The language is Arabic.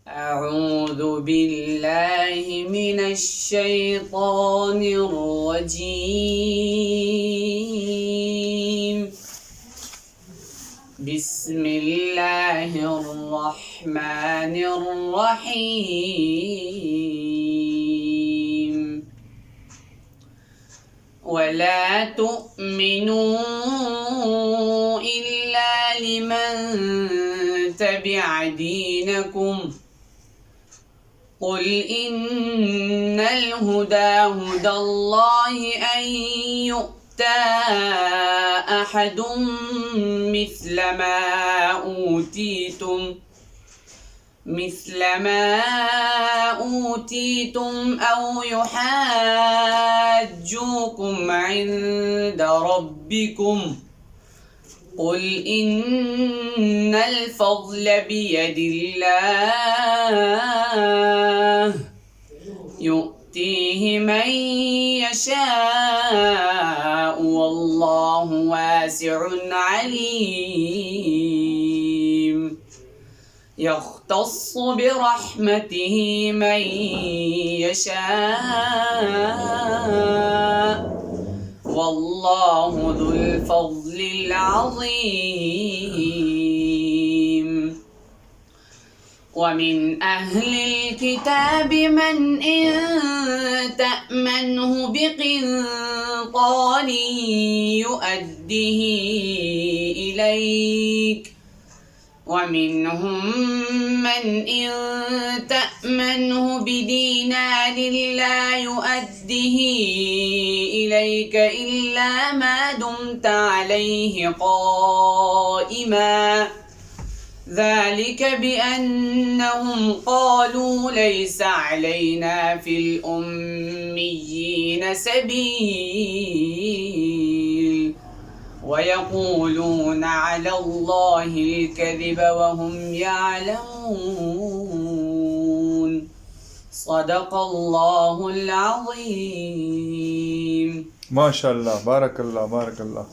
أعوذ بالله من الشيطان الرجيم. بسم الله الرحمن الرحيم. ولا تؤمنوا إلا لمن تبع دينكم قل إن الهدى هدى الله أن يؤتى أحد مثل ما أوتيتم أو يحاجوكم عند ربكم قل إن الفضل بيد الله يؤتيه من يشاء والله واسع عليم. يختص برحمته من يشاء والله ذو الفضل العظيم. ومن أهل الكتاب من إن تأمنه بقنطار يؤده إليك ومنهم من إن تأمنه بدينار لا يؤده إليك إلا ما دمت عليه قائما ذلك بأنهم قالوا ليس علينا في الأميين سبيل ويقولون على الله الكذب وهم يعلمون. صدق الله العظيم. ما شاء الله، بارك الله بارك الله.